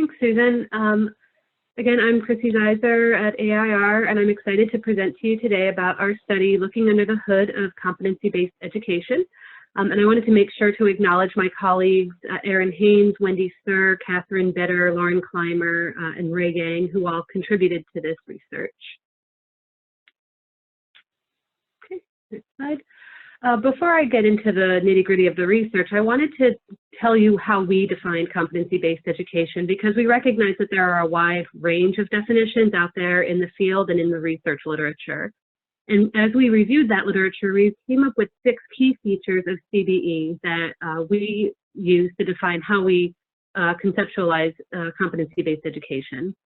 Thanks, Susan. Again, I'm Chrissy Zeiser at AIR, and I'm excited to present to you today about our study looking under the hood of competency-based education. And I wanted to make sure to acknowledge my colleagues, Erin Haynes, Wendy Sir, Catherine Bitter, Lauren Clymer, and Ray Yang, who all contributed to this research. Okay, next slide. Before I get into the nitty-gritty of the research, I wanted to tell you how we define competency-based education, because we recognize that there are a wide range of definitions out there in the field and in the research literature. And as we reviewed that literature, we came up with 6 key features of CBE that we use to define how we conceptualize competency-based education.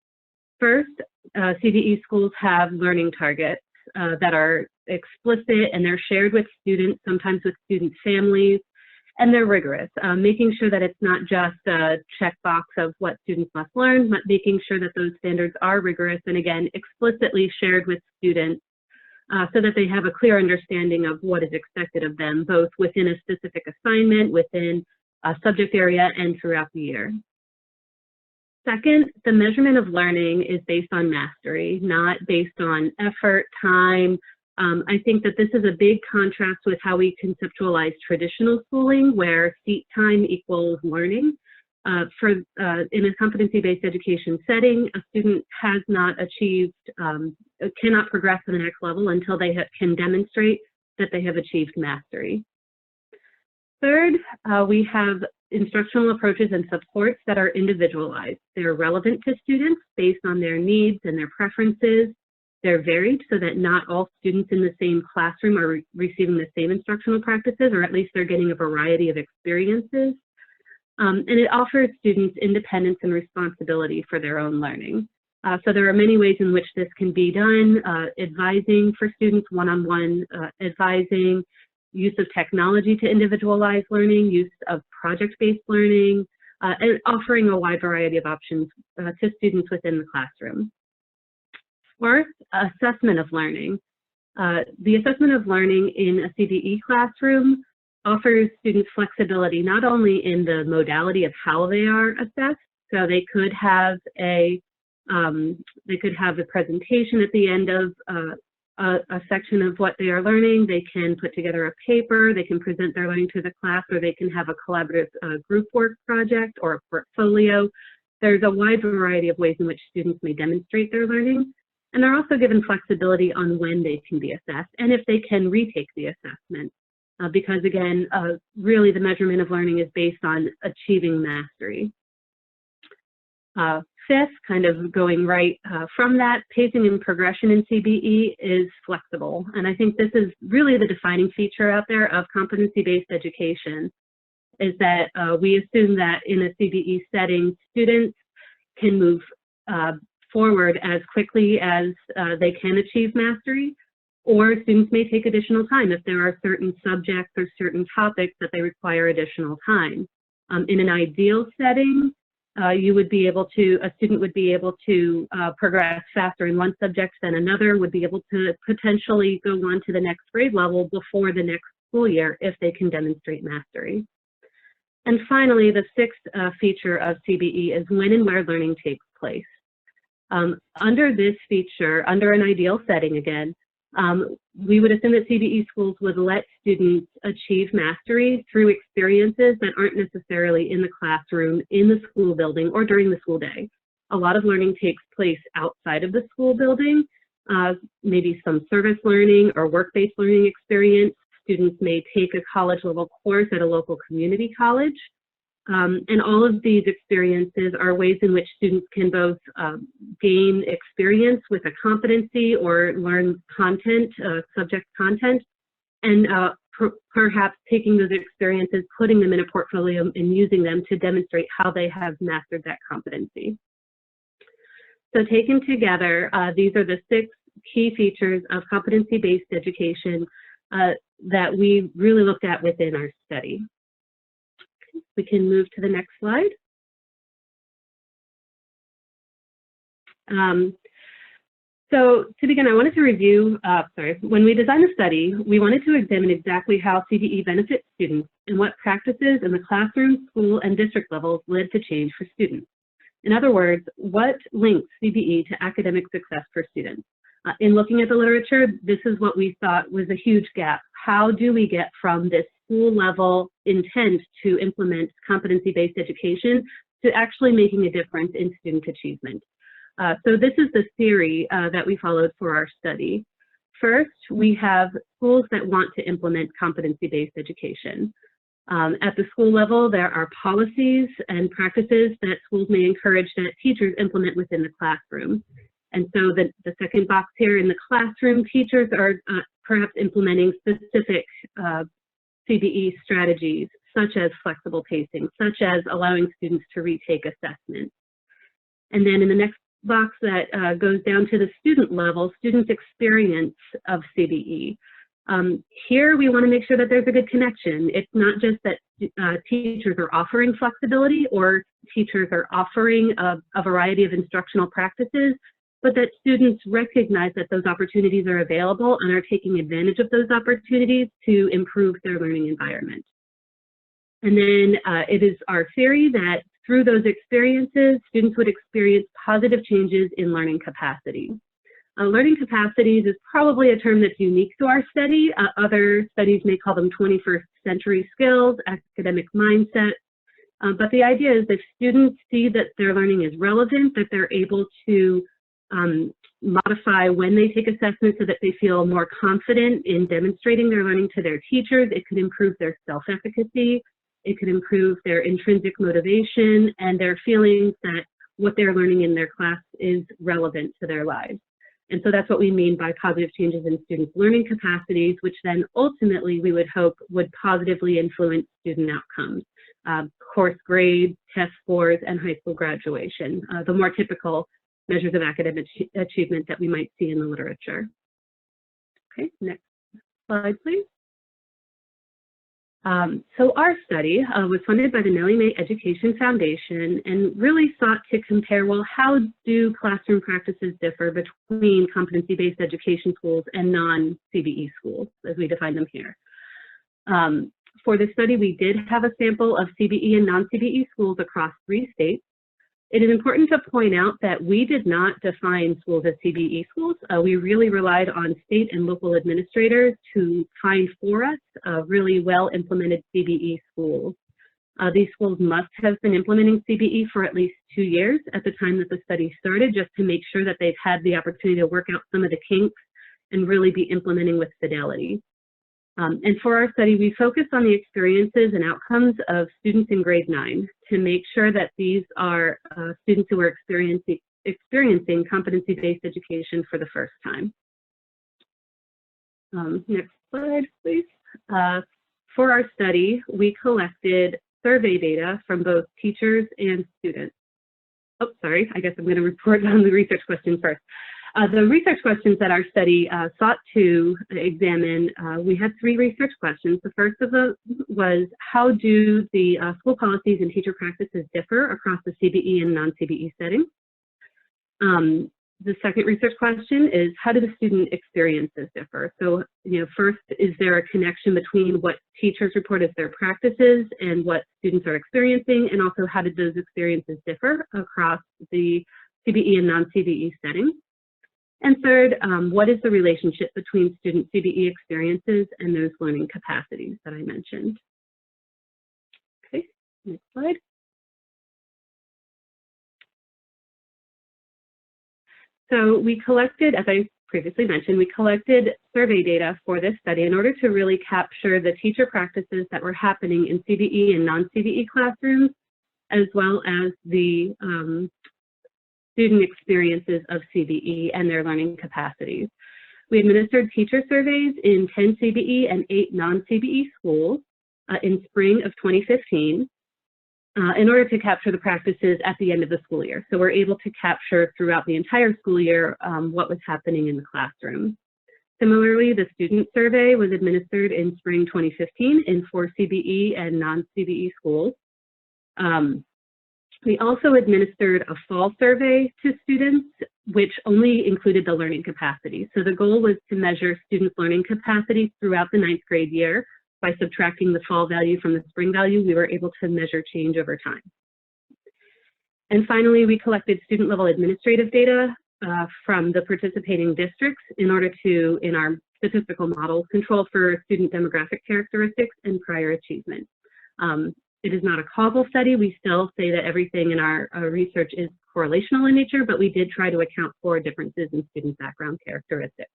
First, CBE schools have learning targets that are explicit, and they're shared with students, sometimes with student families, and they're rigorous, making sure that it's not just a checkbox of what students must learn, but making sure that those standards are rigorous and, again, explicitly shared with students so that they have a clear understanding of what is expected of them, both within a specific assignment, within a subject area, and throughout the year. Second, the measurement of learning is based on mastery, not based on effort, time. I think that this is a big contrast with how we conceptualize traditional schooling, where seat time equals learning. In a competency-based education setting, a student has not achieved, cannot progress to the next level until they can demonstrate that they have achieved mastery. Third, we have instructional approaches and supports that are individualized. They're relevant to students based on their needs and their preferences. They're varied so that not all students in the same classroom are receiving the same instructional practices, or at least they're getting a variety of experiences. And it offers students independence and responsibility for their own learning. So there are many ways in which this can be done: advising for students, one-on-one advising, use of technology to individualize learning, use of project-based learning, and offering a wide variety of options to students within the classroom. Fourth, assessment of learning. The assessment of learning in a CBE classroom offers students flexibility not only in the modality of how they are assessed, so they could have a presentation at the end of a section of what they are learning. They can put together a paper, they can present their learning to the class, or they can have a collaborative group work project or a portfolio. There's a wide variety of ways in which students may demonstrate their learning, and they're also given flexibility on when they can be assessed and if they can retake the assessment, because again, really the measurement of learning is based on achieving mastery. Fifth, kind of going right from that, pacing and progression in CBE is flexible. And I think this is really the defining feature out there of competency-based education, is that we assume that in a CBE setting, students can move forward as quickly as they can achieve mastery, or students may take additional time if there are certain subjects or certain topics that they require additional time. In an ideal setting, a student would be able to progress faster in one subject than another, would be able to potentially go on to the next grade level before the next school year if they can demonstrate mastery. And finally, the sixth feature of CBE is when and where learning takes place. Under this feature, under an ideal setting again, we would assume that CBE schools would let students achieve mastery through experiences that aren't necessarily in the classroom, in the school building, or during the school day. A lot of learning takes place outside of the school building, maybe some service learning or work-based learning experience. Students may take a college-level course at a local community college. And all of these experiences are ways in which students can both gain experience with a competency or learn content, subject content, and perhaps taking those experiences, putting them in a portfolio and using them to demonstrate how they have mastered that competency. So taken together, these are the 6 key features of competency-based education that we really looked at within our study. We can move to the next slide. So to begin, I wanted to review, when we designed the study, we wanted to examine exactly how CBE benefits students and what practices in the classroom, school, and district levels led to change for students. In other words, what links CBE to academic success for students? In looking at the literature, this is what we thought was a huge gap. How do we get from this school-level intent to implement competency-based education to actually making a difference in student achievement? So this is the theory that we followed for our study. First, we have schools that want to implement competency-based education. At the school level, there are policies and practices that schools may encourage that teachers implement within the classroom. And so the second box here, in the classroom, teachers are perhaps implementing specific CBE strategies, such as flexible pacing, such as allowing students to retake assessments. And then in the next box that goes down to the student level, students' experience of CBE. Here we want to make sure that there's a good connection. It's not just that teachers are offering flexibility or teachers are offering a variety of instructional practices, but that students recognize that those opportunities are available and are taking advantage of those opportunities to improve their learning environment. And then it is our theory that through those experiences, students would experience positive changes in learning capacity. Learning capacities is probably a term that's unique to our study. Other studies may call them 21st century skills, academic mindset. But the idea is if students see that their learning is relevant, that they're able to modify when they take assessments so that they feel more confident in demonstrating their learning to their teachers. It could improve their self-efficacy. It could improve their intrinsic motivation and their feelings that what they're learning in their class is relevant to their lives. And so that's what we mean by positive changes in students' learning capacities, which then ultimately we would hope would positively influence student outcomes, course grades, test scores, and high school graduation, the more typical measures of academic achievement that we might see in the literature. Okay, next slide, please. So our study was funded by the Nellie Mae Education Foundation and really sought to compare, well, how do classroom practices differ between competency-based education schools and non-CBE schools, as we define them here. For this study, we did have a sample of CBE and non-CBE schools across 3 states. It is important to point out that we did not define schools as CBE schools. We really relied on state and local administrators to find for us really well-implemented CBE schools. These schools must have been implementing CBE for at least 2 years at the time that the study started, just to make sure that they've had the opportunity to work out some of the kinks and really be implementing with fidelity. And for our study, we focused on the experiences and outcomes of students in grade 9 to make sure that these are students who are experiencing competency-based education for the first time. Next slide, please. For our study, we collected survey data from both teachers and students. Oh, sorry, I guess I'm going to report on the research question first. The research questions that our study sought to examine, we had 3 research questions. The first of them was, how do the school policies and teacher practices differ across the CBE and non-CBE settings? The second research question is, how do the student experiences differ? So, first, is there a connection between what teachers report as their practices and what students are experiencing? And also, how did those experiences differ across the CBE and non-CBE settings? And third, what is the relationship between student CBE experiences and those learning capacities that I mentioned? Okay, next slide. So we collected, as I previously mentioned, we collected survey data for this study in order to really capture the teacher practices that were happening in CBE and non-CBE classrooms, as well as the student experiences of CBE and their learning capacities. We administered teacher surveys in 10 CBE and 8 non-CBE schools in spring of 2015 in order to capture the practices at the end of the school year. So we're able to capture throughout the entire school year what was happening in the classroom. Similarly, the student survey was administered in spring 2015 in 4 CBE and non-CBE schools. We also administered a fall survey to students, which only included the learning capacity. So the goal was to measure students' learning capacity throughout the 9th grade year. By subtracting the fall value from the spring value, we were able to measure change over time. And finally, we collected student-level administrative data from the participating districts in order to, in our statistical models, control for student demographic characteristics and prior achievement. It is not a causal study. We still say that everything in our research is correlational in nature, but we did try to account for differences in student background characteristics.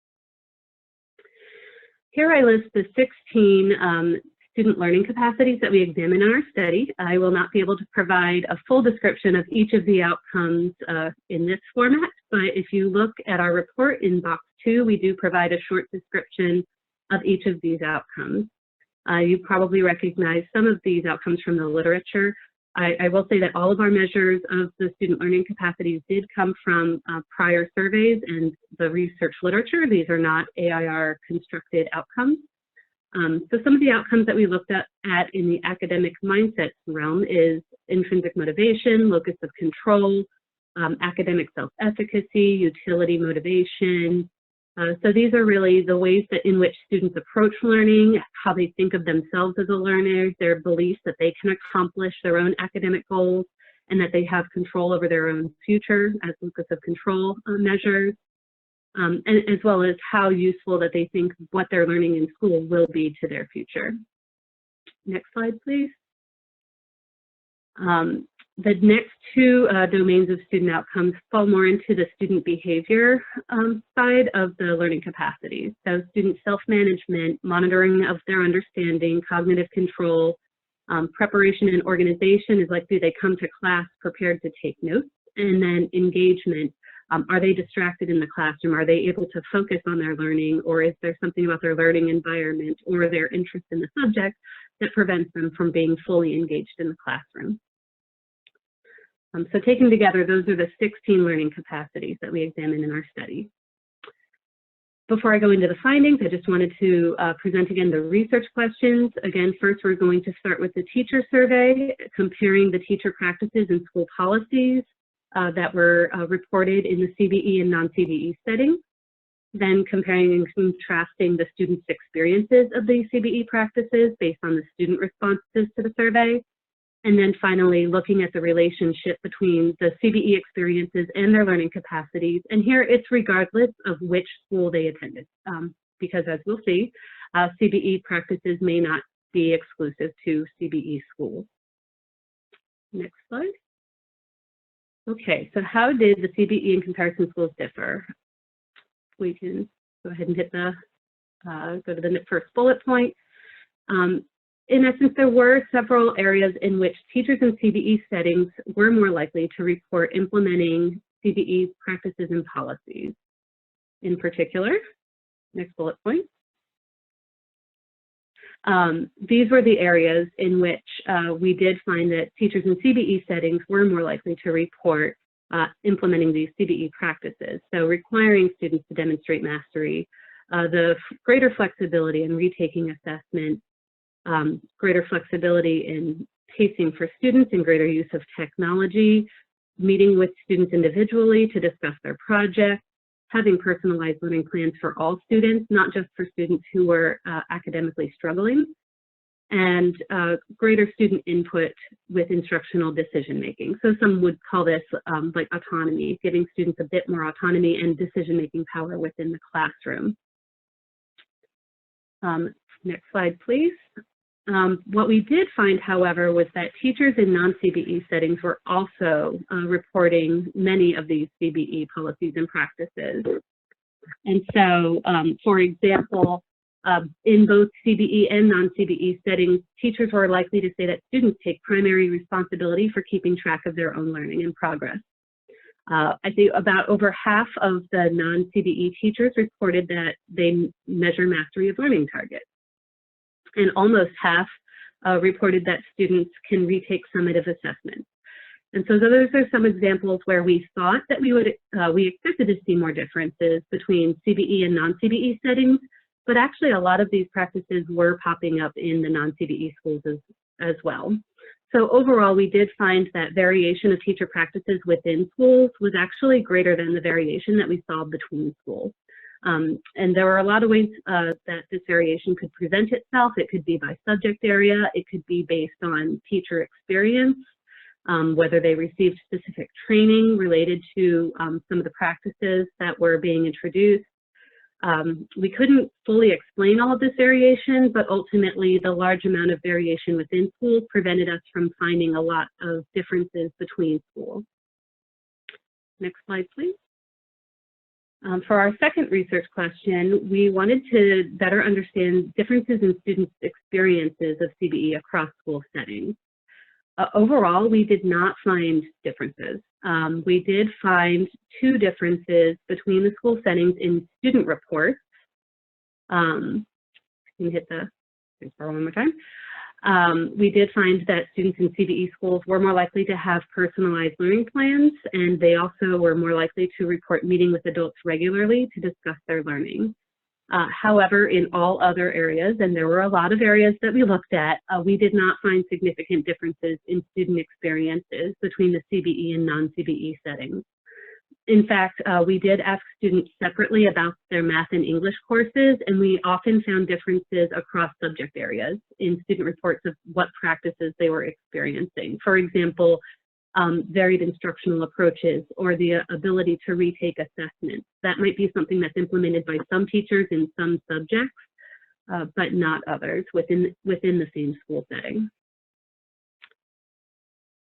Here I list the 16 student learning capacities that we examine in our study. I will not be able to provide a full description of each of the outcomes in this format, but if you look at our report in box 2, we do provide a short description of each of these outcomes. You probably recognize some of these outcomes from the literature. I will say that all of our measures of the student learning capacities did come from prior surveys and the research literature. These are not AIR constructed outcomes. So some of the outcomes that we looked at in the academic mindset realm is intrinsic motivation, locus of control, academic self-efficacy, utility motivation. So these are really the ways that in which students approach learning, how they think of themselves as a learner, their beliefs that they can accomplish their own academic goals, and that they have control over their own future as locus of control measures, and as well as how useful that they think what they're learning in school will be to their future. Next slide, please. The next two domains of student outcomes fall more into the student behavior side of the learning capacities. So student self-management, monitoring of their understanding, cognitive control, preparation and organization is like, do they come to class prepared to take notes? And then engagement, are they distracted in the classroom? Are they able to focus on their learning, or is there something about their learning environment or their interest in the subject that prevents them from being fully engaged in the classroom? So taken together, those are the 16 learning capacities that we examined in our study. Before I go into the findings, I just wanted to present again the research questions. Again, first we're going to start with the teacher survey, comparing the teacher practices and school policies that were reported in the CBE and non-CBE settings. Then comparing and contrasting the students' experiences of the CBE practices based on the student responses to the survey. And then finally, looking at the relationship between the CBE experiences and their learning capacities. And here it's regardless of which school they attended, because as we'll see, CBE practices may not be exclusive to CBE schools. Next slide. Okay, so how did the CBE and comparison schools differ? We can go ahead and hit the, go to the first bullet point. In essence, there were several areas in which teachers in CBE settings were more likely to report implementing CBE practices and policies. In particular, next bullet point. These were the areas in which we did find that teachers in CBE settings were more likely to report implementing these CBE practices. So requiring students to demonstrate mastery, the greater flexibility in retaking assessment, greater flexibility in pacing for students and greater use of technology, meeting with students individually to discuss their projects, having personalized learning plans for all students, not just for students who were academically struggling, and greater student input with instructional decision-making. So some would call this like autonomy, giving students a bit more autonomy and decision-making power within the classroom. Next slide, please. What we did find, however, was that teachers in non-CBE settings were also reporting many of these CBE policies and practices. And so, for example, in both CBE and non-CBE settings, teachers were likely to say that students take primary responsibility for keeping track of their own learning and progress. I think about over half of the non-CBE teachers reported that they measure mastery of learning targets. And almost half reported that students can retake summative assessments. And so those are some examples where we thought that we expected to see more differences between CBE and non-CBE settings, but actually a lot of these practices were popping up in the non-CBE schools as well. So overall, we did find that variation of teacher practices within schools was actually greater than the variation that we saw between schools. And there were a lot of ways that this variation could present itself. It could be by subject area. It could be based on teacher experience. whether they received specific training related to some of the practices that were being introduced. We couldn't fully explain all of this variation, but ultimately the large amount of variation within schools prevented us from finding a lot of differences between schools. Next slide, please. For our second research question, we wanted to better understand differences in students' experiences of CBE across school settings. Overall, we did not find differences. We did find two differences between the school settings in student reports. Can you hit the scroll one more time? We did find that students in CBE schools were more likely to have personalized learning plans, and they also were more likely to report meeting with adults regularly to discuss their learning. However, in all other areas, and there were a lot of areas that we looked at, we did not find significant differences in student experiences between the CBE and non-CBE settings. In fact, we did ask students separately about their math and English courses, and we often found differences across subject areas in student reports of what practices they were experiencing. For example, varied instructional approaches or the ability to retake assessments. That might be something that's implemented by some teachers in some subjects, but not others within the same school setting.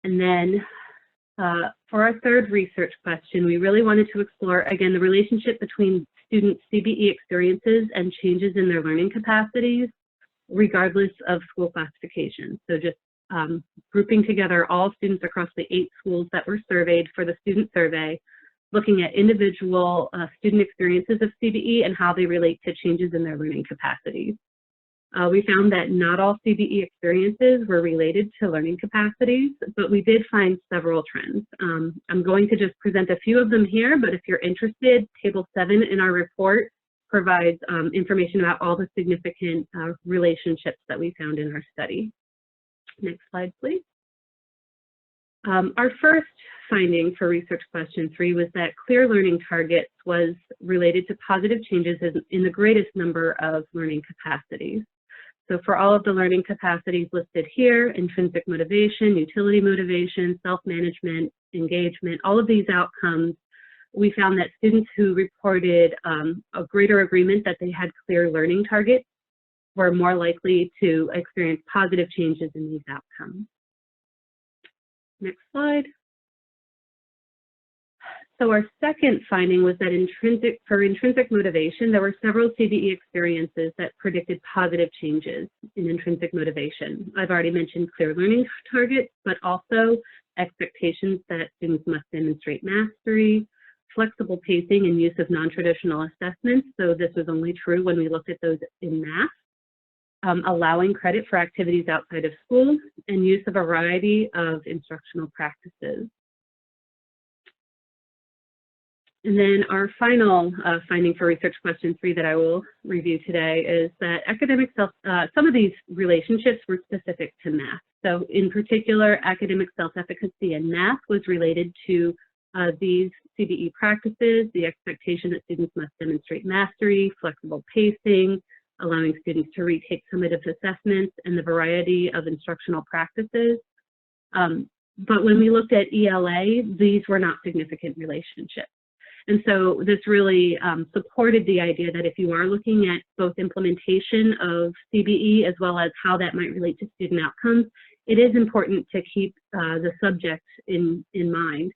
And then for our third research question, we really wanted to explore, again, the relationship between students' CBE experiences and changes in their learning capacities, regardless of school classification. So just grouping together all students across the 8 schools that were surveyed for the student survey, looking at individual student experiences of CBE and how they relate to changes in their learning capacities. We found that not all CBE experiences were related to learning capacities, but we did find several trends. I'm going to just present a few of them here, but if you're interested, Table 7 in our report provides information about all the significant relationships that we found in our study. Next slide, please. Our first finding for research question 3 was that clear learning targets was related to positive changes in the greatest number of learning capacities. So for all of the learning capacities listed here, intrinsic motivation, utility motivation, self-management, engagement, all of these outcomes, we found that students who reported a greater agreement that they had clear learning targets were more likely to experience positive changes in these outcomes. Next slide. So our second finding was that for intrinsic motivation, there were several CBE experiences that predicted positive changes in intrinsic motivation. I've already mentioned clear learning targets, but also expectations that students must demonstrate mastery, flexible pacing and use of non-traditional assessments. So this was only true when we looked at those in math, allowing credit for activities outside of school, and use of a variety of instructional practices. And then our final finding for research question 3 that I will review today is that some of these relationships were specific to math. So in particular, academic self-efficacy in math was related to these CBE practices, the expectation that students must demonstrate mastery, flexible pacing, allowing students to retake summative assessments, and the variety of instructional practices. But when we looked at ELA, these were not significant relationships. And so this really supported the idea that if you are looking at both implementation of CBE as well as how that might relate to student outcomes, it is important to keep the subject in mind,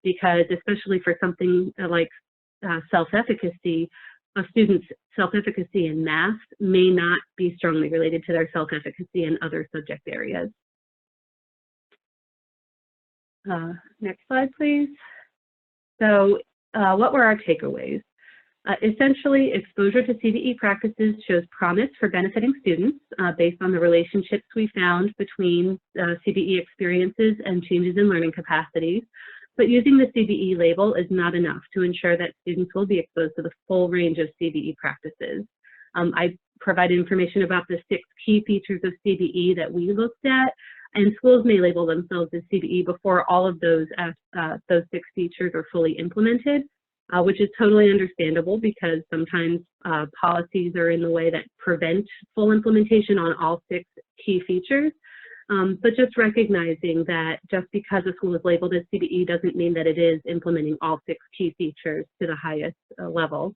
because especially for something like self-efficacy, a student's self-efficacy in math may not be strongly related to their self-efficacy in other subject areas. Next slide, please. So what were our takeaways? Essentially, exposure to CBE practices shows promise for benefiting students based on the relationships we found between CBE experiences and changes in learning capacities. But using the CBE label is not enough to ensure that students will be exposed to the full range of CBE practices. I provide information about the 6 key features of CBE that we looked at, and schools may label themselves as CBE before all of those 6 features are fully implemented, which is totally understandable because sometimes policies are in the way that prevent full implementation on all 6 key features. but just recognizing that just because a school is labeled as CBE doesn't mean that it is implementing all 6 key features to the highest level.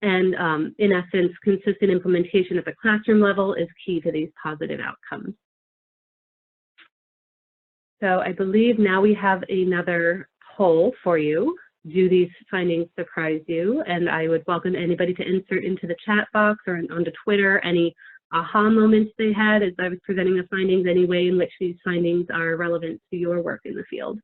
And in essence, consistent implementation at the classroom level is key to these positive outcomes. So I believe now we have another poll for you. Do these findings surprise you? And I would welcome anybody to insert into the chat box or onto Twitter any aha moments they had as I was presenting the findings, any way in which these findings are relevant to your work in the field.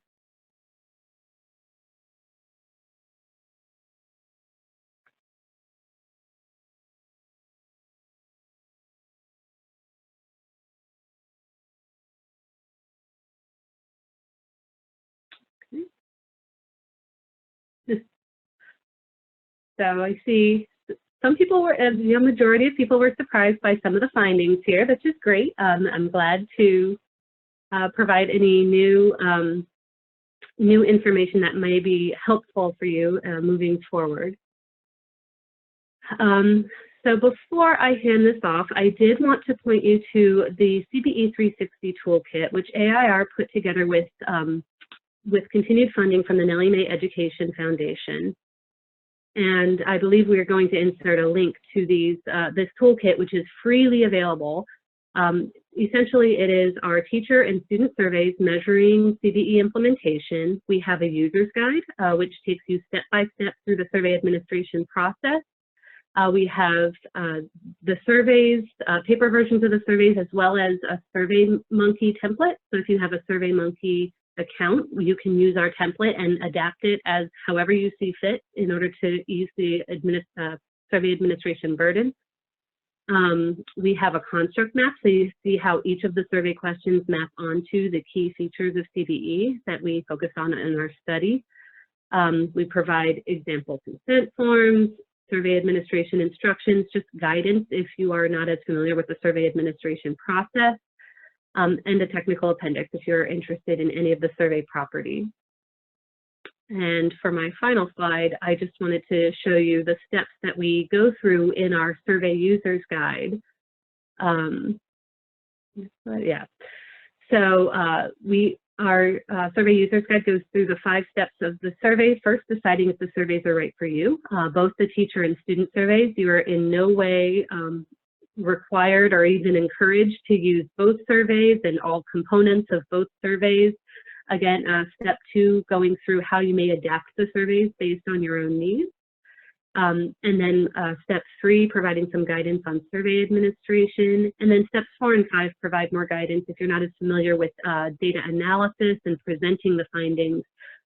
So I see some people were, a majority of people were surprised by some of the findings here, which is great. I'm glad to provide any new information that may be helpful for you moving forward. So before I hand this off, I did want to point you to the CBE 360 toolkit, which AIR put together with continued funding from the Nellie Mae Education Foundation. And I believe we are going to insert a link to this toolkit, which is freely available. Essentially, it is our teacher and student surveys measuring CBE implementation. We have a user's guide, which takes you step by step through the survey administration process. We have the surveys, paper versions of the surveys, as well as a SurveyMonkey template. So if you have a SurveyMonkey account, you can use our template and adapt it as however you see fit in order to ease the survey administration burden. We have a construct map, so you see how each of the survey questions map onto the key features of CBE that we focus on in our study. We provide example consent forms, survey administration instructions, just guidance if you are not as familiar with the survey administration process. And a technical appendix if you're interested in any of the survey properties. And for my final slide, I just wanted to show you the steps that we go through in our survey user's guide. Yeah. So our survey user's guide goes through the 5 steps of the survey. First, deciding if the surveys are right for you. Both the teacher and student surveys, you are in no way required or even encouraged to use both surveys and all components of both surveys. Again, step 2, going through how you may adapt the surveys based on your own needs. And then step 3, providing some guidance on survey administration. And then steps 4 and 5 provide more guidance if you're not as familiar with data analysis and presenting the findings.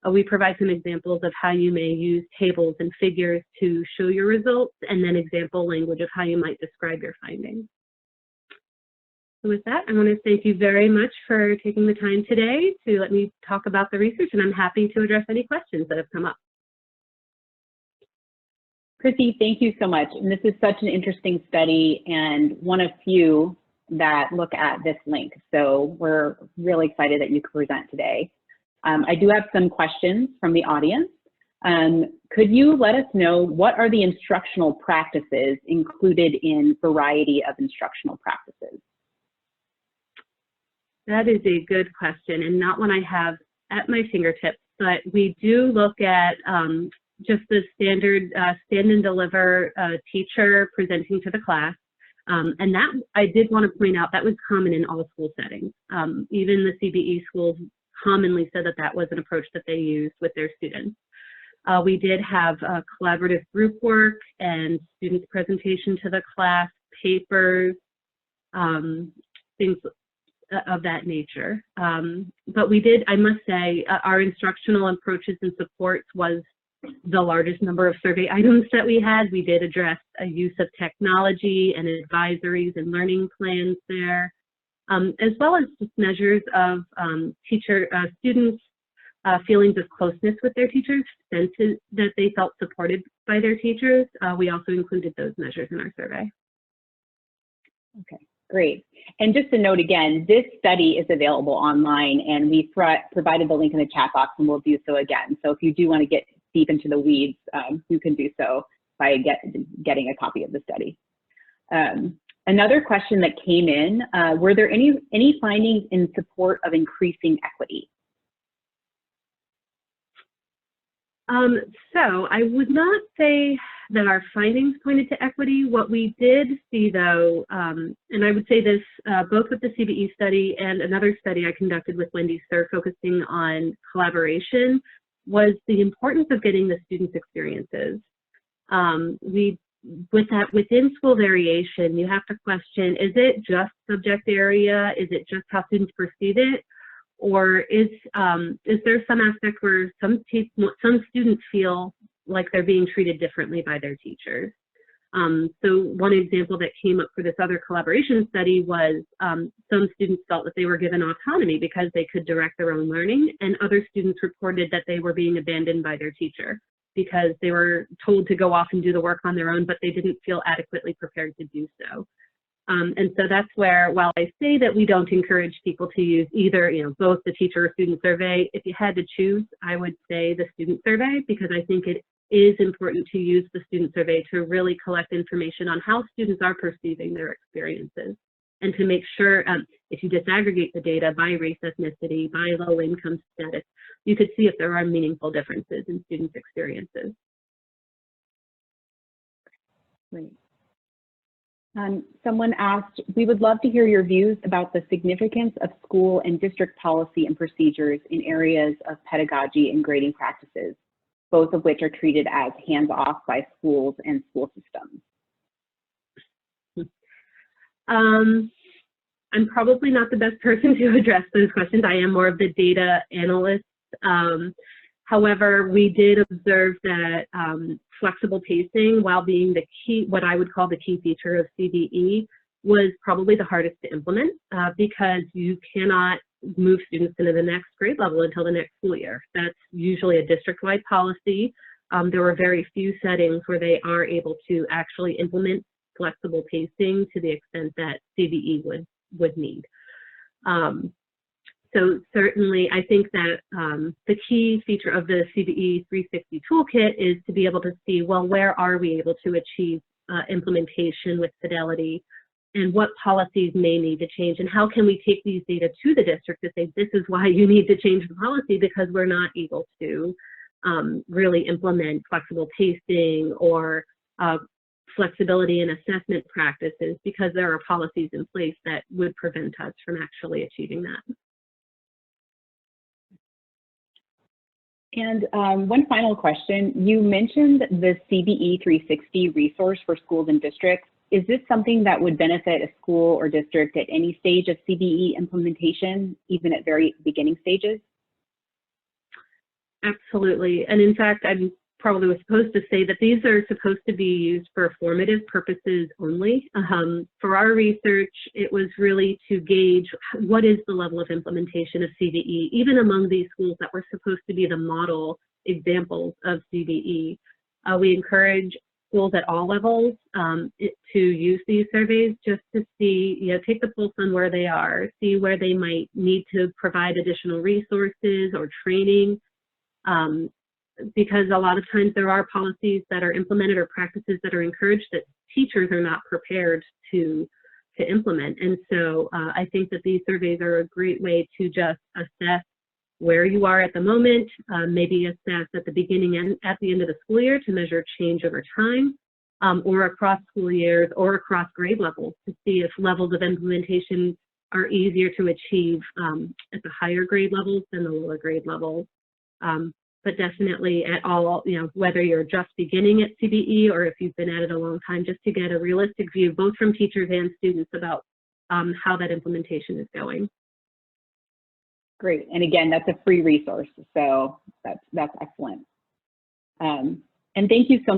We provide some examples of how you may use tables and figures to show your results, and then example language of how you might describe your findings. So with that, I want to thank you very much for taking the time today to let me talk about the research, and I'm happy to address any questions that have come up. Chrissy, thank you so much. And this is such an interesting study and one of few that look at this link. So we're really excited that you could present today. I do have some questions from the audience. Could you let us know what are the instructional practices included in variety of instructional practices? That is a good question and not one I have at my fingertips, but we do look at just the standard stand and deliver teacher presenting to the class. And that I did want to point out that was common in all school settings. Even the CBE schools commonly said that that was an approach that they used with their students. We did have collaborative group work and students' presentation to the class, papers, things of that nature. But we did, I must say, our instructional approaches and supports was the largest number of survey items that we had. We did address a use of technology and advisories and learning plans there, as well as just measures of students' feelings of closeness with their teachers, senses that they felt supported by their teachers. We also included those measures in our survey. Okay, great. And just to note again, this study is available online, and we provided the link in the chat box, and we'll do so again. So if you do want to get deep into the weeds, you can do so by getting a copy of the study. And Another question that came in, were there any findings in support of increasing equity? So I would not say that our findings pointed to equity. What we did see, though, and I would say this both with the CBE study and another study I conducted with Wendy Sir focusing on collaboration, was the importance of getting the students' experiences. With that within school variation, you have to question, is it just subject area? Is it just how students perceive it? Or is there some aspect where some students feel like they're being treated differently by their teachers? So one example that came up for this other collaboration study was some students felt that they were given autonomy because they could direct their own learning, and other students reported that they were being abandoned by their teacher because they were told to go off and do the work on their own, but they didn't feel adequately prepared to do so. And so that's where, while I say that we don't encourage people to use either, both the teacher or student survey, if you had to choose, I would say the student survey, because I think it is important to use the student survey to really collect information on how students are perceiving their experiences, and to make sure, if you disaggregate the data by race, ethnicity, by low income status, you could see if there are meaningful differences in students' experiences. Great. Someone asked, we would love to hear your views about the significance of school and district policy and procedures in areas of pedagogy and grading practices, both of which are treated as hands-off by schools and school systems. I'm probably not the best person to address those questions. I am more of the data analyst. However, we did observe that flexible pacing, while being the key, what I would call the key feature of CBE, was probably the hardest to implement because you cannot move students into the next grade level until the next school year. That's usually a district-wide policy. There were very few settings where they are able to actually implement flexible pacing to the extent that CBE would need. So certainly, I think that the key feature of the CBE 360 toolkit is to be able to see, well, where are we able to achieve implementation with fidelity, and what policies may need to change, and how can we take these data to the district to say, this is why you need to change the policy because we're not able to really implement flexible pacing or flexibility in assessment practices because there are policies in place that would prevent us from actually achieving that. And one final question, you mentioned the CBE 360 resource for schools and districts. Is this something that would benefit a school or district at any stage of CBE implementation, even at very beginning stages? Absolutely. And in fact, I probably was supposed to say that these are supposed to be used for formative purposes only. For our research, it was really to gauge what is the level of implementation of CBE, even among these schools that were supposed to be the model examples of CBE. We encourage schools at all levels to use these surveys just to see, take the pulse on where they are, see where they might need to provide additional resources or training. Because a lot of times there are policies that are implemented or practices that are encouraged that teachers are not prepared to implement. And so I think that these surveys are a great way to just assess where you are at the moment, maybe assess at the beginning and at the end of the school year to measure change over time, or across school years or across grade levels to see if levels of implementation are easier to achieve at the higher grade levels than the lower grade levels. But definitely at all, whether you're just beginning at CBE or if you've been at it a long time, just to get a realistic view, both from teachers and students, about how that implementation is going. Great, and again, that's a free resource, so that's excellent. And thank you so